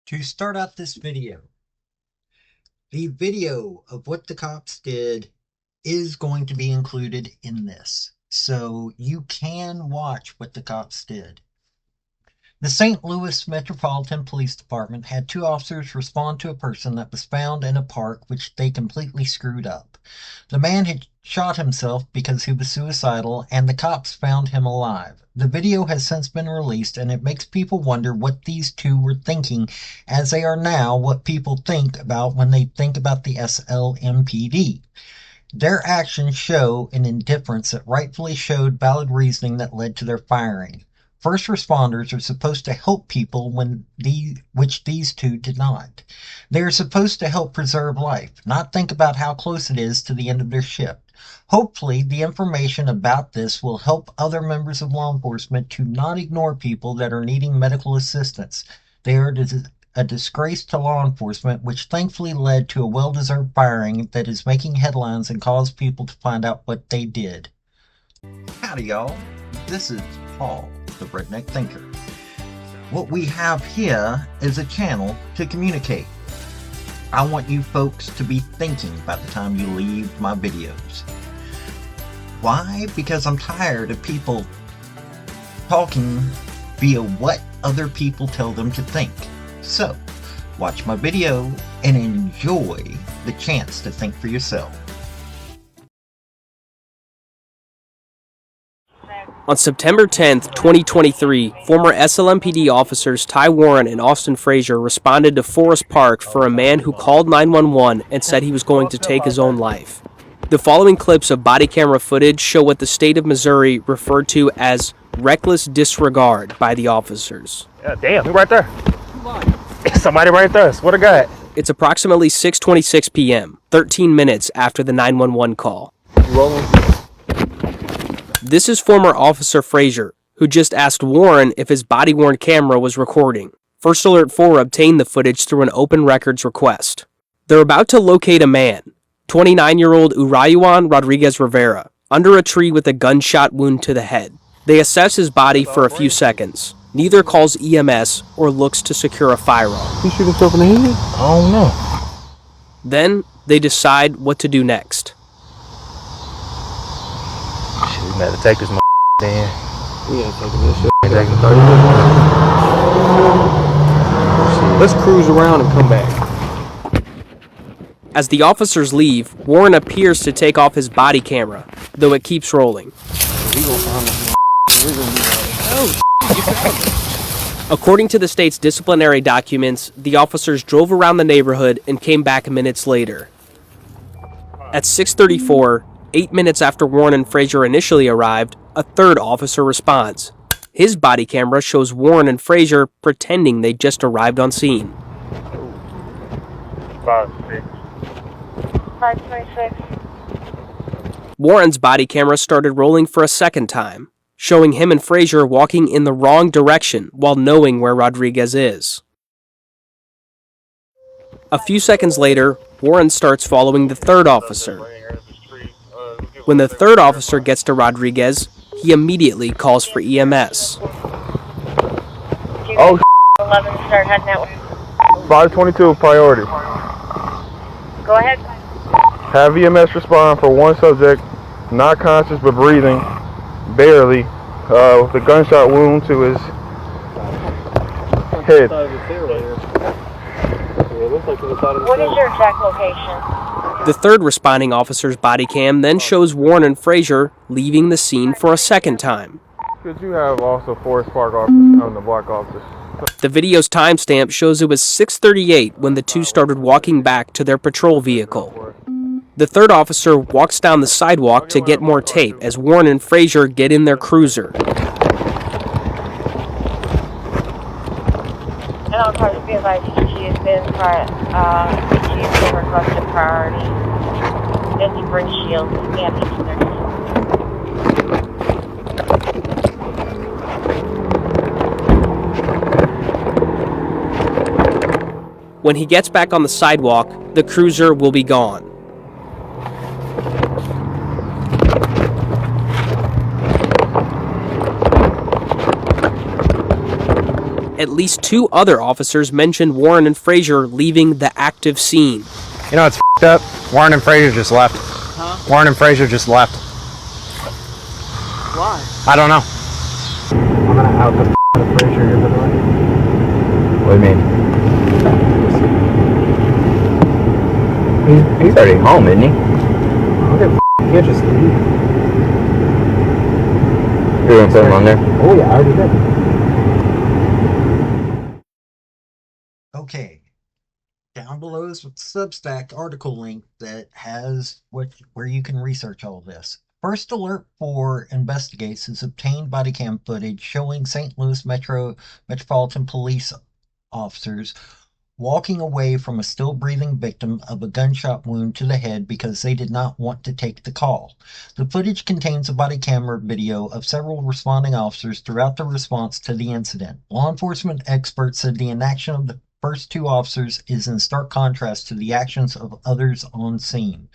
To start out this video, the video of what the cops did is going to be included in this, so you can watch what the cops did. The St. Louis Metropolitan Police Department had two officers respond to a person that was found in a park, which they completely screwed up. The man had shot himself because he was suicidal, and the cops found him alive. The video has since been released, and it makes people wonder what these two were thinking, as they are now what people think about when they think about the SLMPD. Their actions show an indifference that rightfully showed valid reasoning that led to their firing. First responders are supposed to help people which these two did not. They are supposed to help preserve life, not think about how close it is to the end of their shift. Hopefully, the information about this will help other members of law enforcement to not ignore people that are needing medical assistance. They are a disgrace to law enforcement, which thankfully led to a well-deserved firing that is making headlines and caused people to find out what they did. Howdy, y'all. This is Paul, the Redneck Thinker. What we have here is a channel to communicate. I want you folks to be thinking by the time you leave my videos. Why? Because I'm tired of people talking via what other people tell them to think. So, watch my video and enjoy the chance to think for yourself. On September 10, 2023, former SLMPD officers Ty Warren and Austin Frazier responded to Forest Park for a man who called 911 and said he was going to take his own life. The following clips of body camera footage show what the state of Missouri referred to as reckless disregard by the officers. Yeah, damn, who right there? Somebody right there, swear to God. It's approximately 6:26 p.m., 13 minutes after the 911 call. You rolling? This is former Officer Frazier, who just asked Warren if his body-worn camera was recording. First Alert 4 obtained the footage through an open records request. They're about to locate a man, 29-year-old Rodriguez-Rivera, under a tree with a gunshot wound to the head. They assess his body for a few seconds. Neither calls EMS or looks to secure a firearm. He shoot himself in the head? I don't know. Then, they decide what to do next. Shit, we better take this then. We ain't taking this shit. Ain't taking 30 minutes. Let's cruise around and come back. As the officers leave, Warren appears to take off his body camera, though it keeps rolling. We gonna find this. We're gonna be like, According to the state's disciplinary documents, the officers drove around the neighborhood and came back minutes later. At 6:34, 8 minutes after Warren and Frazier initially arrived, a third officer responds. His body camera shows Warren and Frazier pretending they just arrived on scene. 526. Warren's body camera started rolling for a second time, showing him and Frazier walking in the wrong direction while knowing where Rodriguez is. A few seconds later, Warren starts following the third officer. When the third officer gets to Rodriguez, he immediately calls for EMS. Oh, 11, start heading that way. 522 priority. Go ahead. Have EMS respond for one subject, not conscious but breathing, barely, with a gunshot wound to his head. What is your exact location? The third responding officer's body cam then shows Warren and Frazier leaving the scene for a second time. Could you have also Forest Park officers on the block officers? The video's timestamp shows it was 6:38 when the two started walking back to their patrol vehicle. The third officer walks down the sidewalk to get more tape as Warren and Frazier get in their cruiser. And I'll try to be advised she has been requested priority. And you bring shields and damage to their shields. When he gets back on the sidewalk, the cruiser will be gone. At least 2 other officers mentioned Warren and Frazier leaving the active scene. You know, it's f***ed up. Warren and Frazier just left. Huh? Warren and Frazier just left. Why? I don't know. I'm gonna out the Frazier here, by the way. What do you mean? He's already home, isn't he? Okay, you can't just leave. You're gonna put him on there? Oh yeah, I already did. Okay. Down below is a Substack article link that has where you can research all this. First Alert 4 investigates has obtained body cam footage showing St. Louis Metropolitan Police officers walking away from a still breathing victim of a gunshot wound to the head because they did not want to take the call. The footage contains a body camera video of several responding officers throughout the response to the incident. Law enforcement experts said the inaction of the first 2 officers is in stark contrast to the actions of others on scene.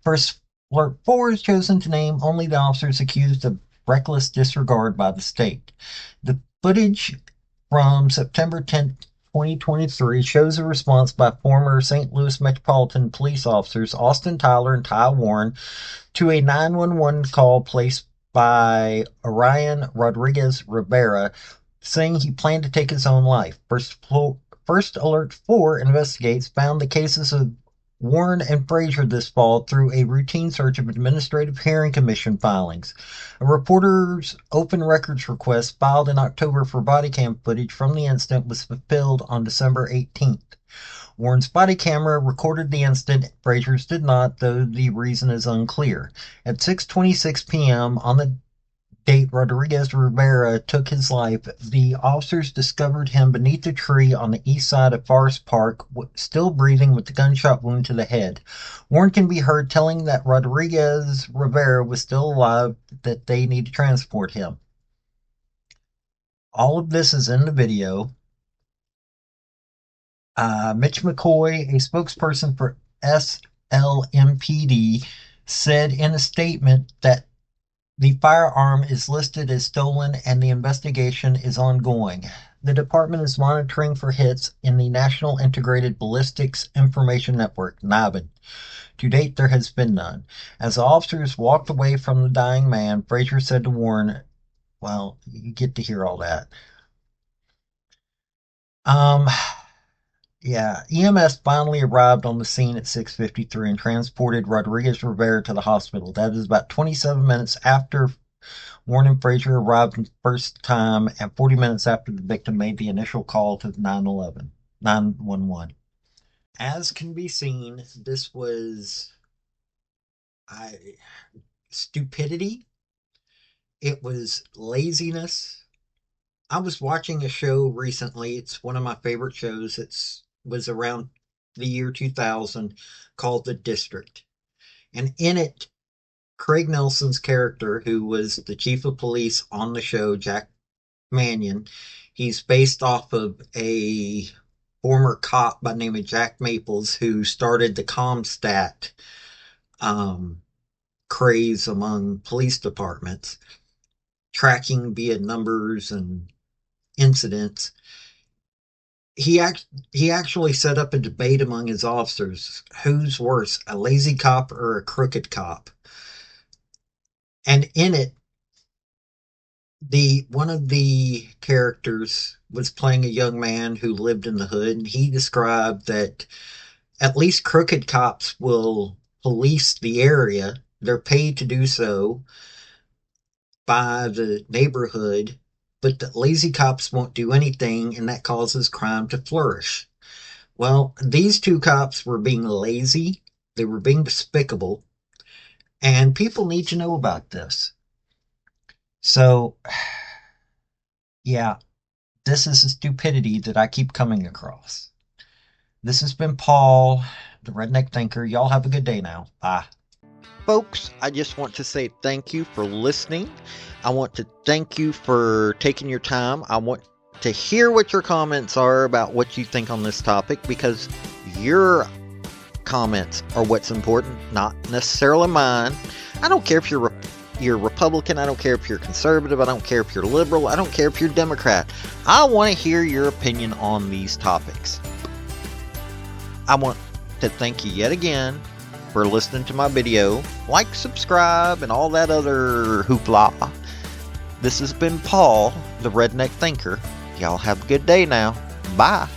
First Alert 4 is chosen to name only the officers accused of reckless disregard by the state. The footage from September 10th, 2023 shows a response by former St. Louis Metropolitan Police officers Austin Tyler and Ty Warren to a 911 call placed by Orion Rodriguez-Rivera saying he planned to take his own life. First Alert 4 investigates found the cases of Warren and Frazier this fall through a routine search of Administrative Hearing Commission filings. A reporter's open records request filed in October for body cam footage from the incident was fulfilled on December 18th. Warren's body camera recorded the incident. Frazier's did not, though the reason is unclear. At 6:26 p.m. on the date Rodriguez-Rivera took his life, the officers discovered him beneath a tree on the east side of Forest Park, still breathing with the gunshot wound to the head. Warren can be heard telling that Rodriguez-Rivera was still alive, that they need to transport him. All of this is in the video. Mitch McCoy, a spokesperson for SLMPD, said in a statement that the firearm is listed as stolen and the investigation is ongoing. The department is monitoring for hits in the National Integrated Ballistics Information Network, NIBIN. To date, there has been none. As the officers walked away from the dying man, Frazier said to Warren, well, you get to hear all that. EMS finally arrived on the scene at 6:53 and transported Rodriguez-Rivera to the hospital. That is about 27 minutes after Warren and Frazier arrived the first time and 40 minutes after the victim made the initial call to 911. As can be seen, this was stupidity. It was laziness. I was watching a show recently. It's one of my favorite shows. It was around the year 2000 called The District. And in it, Craig Nelson's character, who was the chief of police on the show, Jack Mannion, he's based off of a former cop by the name of Jack Maples who started the ComStat craze among police departments, tracking via numbers and incidents. He actually set up a debate among his officers: who's worse, a lazy cop or a crooked cop? And in it, one of the characters was playing a young man who lived in the hood, and he described that at least crooked cops will police the area. They're paid to do so by the neighborhood, but the lazy cops won't do anything, and that causes crime to flourish. Well, these 2 cops were being lazy. They were being despicable, and people need to know about this. So, yeah, this is the stupidity that I keep coming across. This has been Paul, the Redneck Thinker. Y'all have a good day now. Bye. Folks, I just want to say thank you for listening. I want to thank you for taking your time. I want to hear what your comments are about what you think on this topic, because your comments are what's important, not necessarily mine. I don't care if you're you're Republican. I don't care if you're conservative. I don't care if you're liberal. I don't care if you're Democrat. I want to hear your opinion on these topics. I want to thank you yet again for listening to my video. Like, subscribe, and all that other hoopla. This has been Paul, the Redneck Thinker. Y'all have a good day now. Bye.